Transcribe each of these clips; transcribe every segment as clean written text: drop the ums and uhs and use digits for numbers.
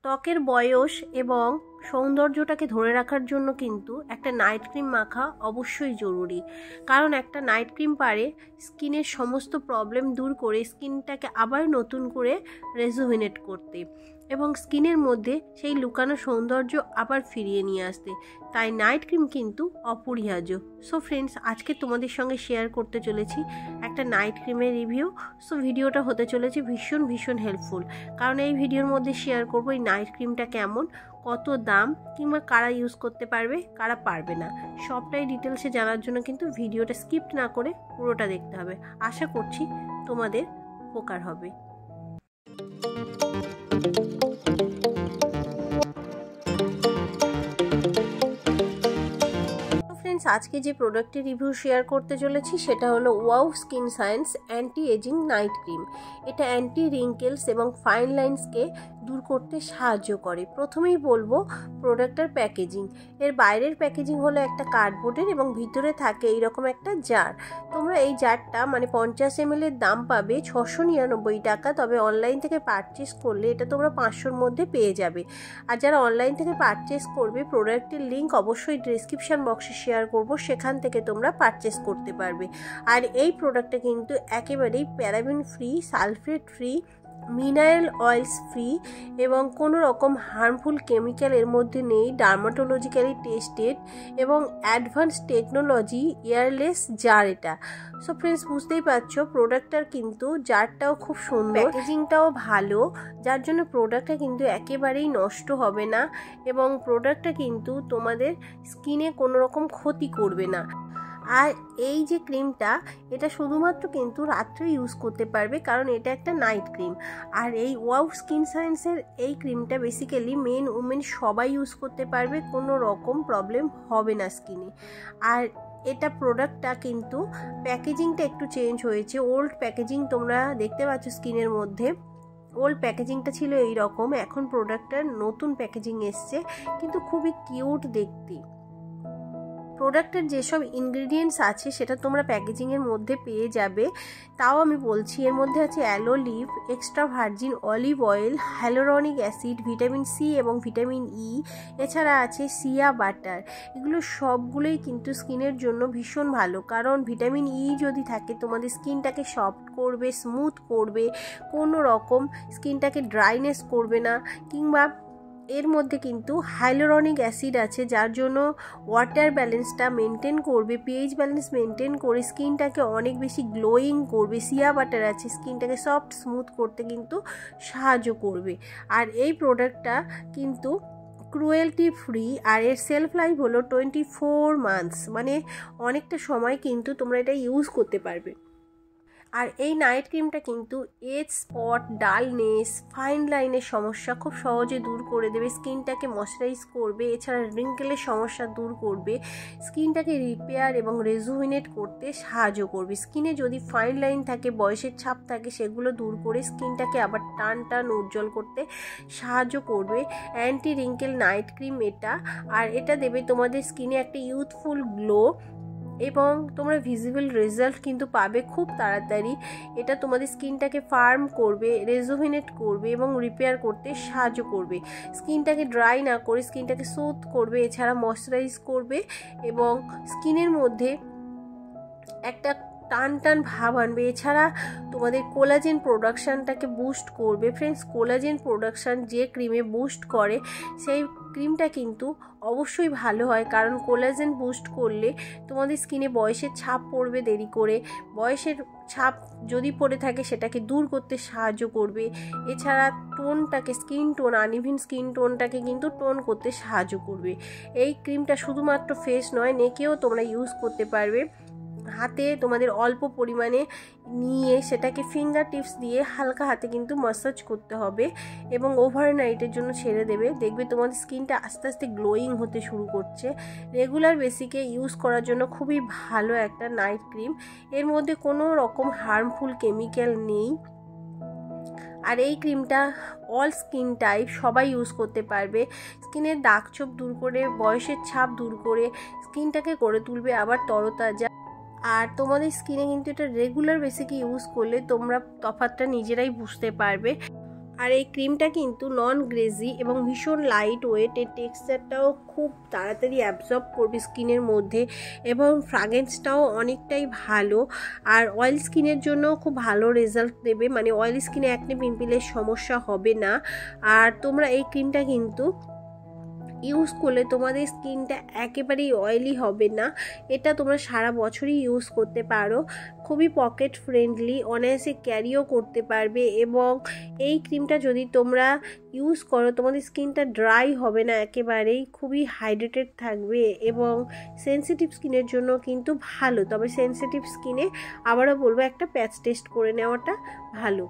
ত্বকের বয়স এবং সৌন্দর্যটাকে ধরে রাখার জন্য কিন্তু একটা নাইট ক্রিম মাখা অবশ্যই জরুরি। কারণ একটা নাইট ক্রিম পারে স্কিনের সমস্ত প্রবলেম দূর করে স্কিনটাকে আবার নতুন করে রেজুভিনেট করতে এবং স্কিনের মধ্যে সেই লুকানো সৌন্দর্য আবার ফিরিয়ে নিয়ে আসতে। তাই নাইট ক্রিম কিন্তু অপরিহার্য। সো ফ্রেন্ডস, আজকে তোমাদের সঙ্গে শেয়ার করতে চলেছি একটা নাইট ক্রিমের রিভিউ। সো ভিডিওটা হতে চলেছে ভীষণ হেল্পফুল, কারণ এই ভিডিওর মধ্যে শেয়ার করবো এই নাইট ক্রিমটা কেমন, কত দাম, কিংবা কারা ইউজ করতে পারবে কারা পারবে না, সবটাই ডিটেলসে জানার জন্য কিন্তু ভিডিওটা স্কিপ না করে পুরোটা দেখতে হবে। আশা করছি তোমাদের উপকার হবে। আজকে যে প্রোডাক্টের রিভিউ শেয়ার করতে চলেছি সেটা হলো ওয়াও skin science anti aging night cream. এটা অ্যান্টি রিঙ্কেলস এবং ফাইন লাইন্সকে দূর করতে সাহায্য করে। প্রথমেই বলবো প্রোডাক্টের প্যাকেজিং। এর বাইরের প্যাকেজিং হলো একটা কার্ডবোর্ডের এবং ভিতরে থাকে এইরকম একটা জার। তোমরা এই জারটা মানে 50 ml এর দাম পাবে 699 টাকা, তবে অনলাইন থেকে পারচেস করলে এটা তোমরা 500-র মধ্যে পেয়ে যাবে। আর যারা অনলাইন থেকে পারচেস করবে প্রোডাক্টের লিঙ্ক অবশ্যই ডেসক্রিপশন বক্সে শেয়ার করব, সেখান থেকে তোমরা পারচেস করতে পারবে। আর এই প্রোডাক্টটা কিন্তু একেবারেই paraben free, sulphate free, mineral oils free এবং কোনো রকম হার্মফুল কেমিক্যাল এর মধ্যে নেই, ডার্মাটোলজিক্যালি টেস্টেড এবং অ্যাডভান্স টেকনোলজি এয়ারলেস জার এটা। সো ফ্রেন্ডস, বুঝতেই পারছো প্রোডাক্টটার কিন্তু জারটাও খুব সুন্দর, প্যাকেজিংটাও ভালো, যার জন্য প্রোডাক্টটা কিন্তু একেবারেই নষ্ট হবে না এবং প্রোডাক্টটা কিন্তু তোমাদের স্কিনে কোনো রকম ক্ষতি করবে না। আর এই যে ক্রিমটা এটা শুধুমাত্র কিন্তু রাত্রে ইউজ করতে পারবে, কারণ এটা একটা নাইট ক্রিম। আর এই ওয়াও স্কিন সায়েন্সের এই ক্রিমটা বেসিক্যালি মেন উমেন সবাই ইউজ করতে পারবে, কোনো রকম প্রবলেম হবে না স্কিনে। আর এটা প্রোডাক্টটা কিন্তু প্যাকেজিংটা একটু চেঞ্জ হয়েছে। ওল্ড প্যাকেজিং তোমরা দেখতে পাচ্ছ স্কিনের মধ্যে, ওল্ড প্যাকেজিংটা ছিল এই রকম, এখন প্রোডাক্টটার নতুন প্যাকেজিং এসছে, কিন্তু খুবই কিউট দেখতে। প্রোডাক্টের যেসব ইনগ্রিডিয়েন্টস আছে সেটা তোমরা প্যাকেজিংয়ের মধ্যে পেয়ে যাবে। তাও আমি বলছি, এর মধ্যে আছে aloe leaf, extra virgin olive oil, hyaluronic acid, vitamin C এবং ভিটামিন ই, এছাড়া আছে সিয়া বাটার। এগুলো সবগুলোই কিন্তু স্কিনের জন্য ভীষণ ভালো, কারণ ভিটামিন ই যদি থাকে তোমাদের স্কিনটাকে সফট করবে, স্মুথ করবে, কোনো রকম স্কিনটাকে ড্রাইনেস করবে না। কিংবা এর মধ্যে কিন্তু হাইলোরনিক অ্যাসিড আছে, যার জন্য ওয়াটার ব্যালেন্সটা মেনটেন করবে, পিএইচ ব্যালেন্স মেনটেন করে স্কিনটাকে অনেক বেশি গ্লোয়িং করবে। সিয়া বাটার আছে, স্কিনটাকে সফট স্মুথ করতে কিন্তু সাহায্য করবে। আর এই প্রোডাক্টটা কিন্তু ক্রুয়েলটি ফ্রি, আর এর সেলফ লাইফ হলো 24 মান্থস, মানে অনেকটা সময় কিন্তু তোমরা এটা ইউজ করতে পারবে। আর এই নাইট ক্রিমটা কিন্তু এজ স্পট, ডালনেস, ফাইন লাইনের সমস্যা খুব সহজে দূর করে দেবে, স্কিনটাকে ময়শ্চারাইজ করবে, এছাড়া রিঙ্কেলের সমস্যা দূর করবে, স্কিনটাকে রিপেয়ার এবং রেজুভিনেট করতে সাহায্য করবে। স্কিনে যদি ফাইন লাইন থাকে, বয়সের ছাপ থাকে, সেগুলো দূর করে স্কিনটাকে আবার টান উজ্জ্বল করতে সাহায্য করবে। অ্যান্টি রিঙ্কেল নাইট ক্রিম এটা, আর এটা দেবে তোমাদের স্কিনে একটা ইউথফুল গ্লো এবং তোমরা ভিজিবল রেজাল্ট কিন্তু পাবে খুব তাড়াতাড়ি। এটা তোমাদের স্কিনটাকে ফার্ম করবে, রেজুভিনেট করবে এবং রিপেয়ার করতে সাহায্য করবে। স্কিনটাকে ড্রাই না করে স্কিনটাকে স্মুথ করবে, এছাড়া ময়শ্চারাইজ করবে এবং স্কিনের মধ্যে একটা টান ভাব আনবে। এছাড়া তোমাদের কোলাজেন প্রোডাকশানটাকে বুস্ট করবে। ফ্রেন্ডস, কোলাজেন প্রোডাকশান যে ক্রিমে বুস্ট করে সেই ক্রিমটা কিন্তু অবশ্যই ভালো হয়, কারণ কোলাজেন বুস্ট করলে তোমাদের স্কিনে বয়সের ছাপ পড়বে দেরি করে, বয়সের ছাপ যদি পড়ে থাকে সেটাকে দূর করতে সাহায্য করবে। এছাড়া টোনটাকে, স্কিন টোন, আনইভেন স্কিন টোনটাকে কিন্তু টোন করতে সাহায্য করবে। এই ক্রিমটা শুধুমাত্র ফেস নয়, নেকেও তোমরা ইউজ করতে পারবে। হাতে তোমাদের অল্প পরিমাণে নিয়ে সেটাকে ফিঙ্গার টিপস দিয়ে হালকা হাতে কিন্তু ম্যাসাজ করতে হবে এবং ওভারনাইটের জন্য ছেড়ে দেবে। দেখবে তোমাদের স্কিনটা আস্তে আস্তে গ্লোয়িং হতে শুরু করছে। রেগুলার বেসিকে ইউজ করার জন্য খুবই ভালো একটা নাইট ক্রিম। এর মধ্যে কোনো রকম হার্মফুল কেমিক্যাল নেই। আর এই ক্রিমটা অল স্কিন টাইপ সবাই ইউজ করতে পারবে। স্কিনের দাগ ছোপ দূর করে, বয়সের ছাপ দূর করে স্কিনটাকে করে তুলবে আবার তরতাজা। আর তোমাদের স্কিনে কিন্তু এটা রেগুলার বেসিকে ইউজ করলে তোমরা তফাৎটা নিজেরাই বুঝতে পারবে। আর এই ক্রিমটা কিন্তু নন গ্রেজি এবং ভীষণ লাইট ওয়েট। এর টেক্সচারটাও খুব তাড়াতাড়ি অ্যাবজর্ব করবে স্কিনের মধ্যে এবং ফ্রাগ্রেন্সটাও অনেকটাই ভালো। আর অয়েল স্কিনের জন্য খুব ভালো রেজাল্ট দেবে, মানে অয়েল স্কিনে একনি পিম্পলের সমস্যা হবে না। আর তোমরা এই ক্রিমটা কিন্তু ইউজ করলে তোমাদের স্কিনটা একেবারেই অয়েলি হবে না। এটা তোমরা সারা বছরই ইউজ করতে পারো। খুবই পকেট ফ্রেন্ডলি, অনায়াসে ক্যারিও করতে পারবে এবং এই ক্রিমটা যদি তোমরা ইউজ করো তোমাদের স্কিনটা ড্রাই হবে না একেবারেই, খুবই হাইড্রেটেড থাকবে এবং সেনসিটিভ স্কিনের জন্য কিন্তু ভালো। তবে সেনসিটিভ স্কিনে আবারও বলবো একটা প্যাচ টেস্ট করে নেওয়াটা ভালো।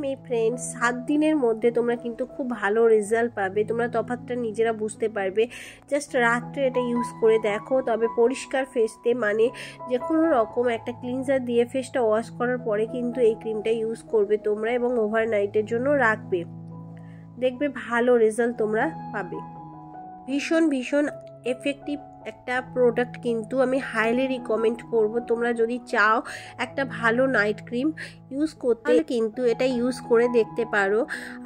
মে ফ্রেন্ডস, 7 দিনের মধ্যে তোমরা কিন্তু খুব ভালো রেজাল্ট পাবে। তোমরা তফাৎটা নিজেরা বুঝতে পারবে। জাস্ট রাত্রে এটা ইউজ করে দেখো। তবে পরিষ্কার ফেসতে, মানে যে কোনো রকম একটা ক্লিনজার দিয়ে ফেসটা ওয়াশ করার পরে কিন্তু এই ক্রিমটা ইউজ করবে তোমরা এবং ওভারনাইটের জন্য রাখবে। দেখবে ভালো রেজাল্ট তোমরা পাবে। ভীষণ ভীষণ এফেক্টিভ একটা প্রোডাক্ট, কিন্তু আমি হাইলি রিকমেন্ড করব। তোমরা যদি চাও একটা ভালো নাইট ক্রিম ইউজ করতে, কিন্তু এটা ইউজ করে দেখতে পারো।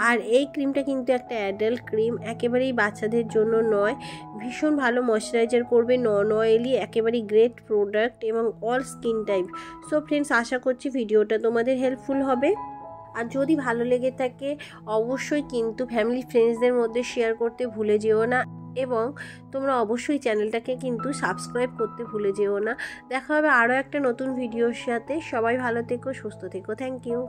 আর এই ক্রিমটা কিন্তু একটা অ্যাডাল্ট ক্রিম, একেবারেই বাচ্চাদের জন্য নয়। ভীষণ ভালো ময়শ্চারাইজার করবে, নন অয়েলি, একেবারেই গ্রেট প্রোডাক্ট এবং all skin type. So friends, আশা করছি ভিডিওটা তোমাদের হেল্পফুল হবে। আর যদি ভালো লেগে থাকে অবশ্যই কিন্তু ফ্যামিলি ফ্রেন্ডসদের মধ্যে শেয়ার করতে ভুলে যেও না এবং তোমরা অবশ্যই চ্যানেলটাকে কিন্তু সাবস্ক্রাইব করতে ভুলে যেও না। দেখা হবে আরও একটা নতুন ভিডিওর সাথে। সবাই ভালো থেকো, সুস্থ থেকো। Thank you.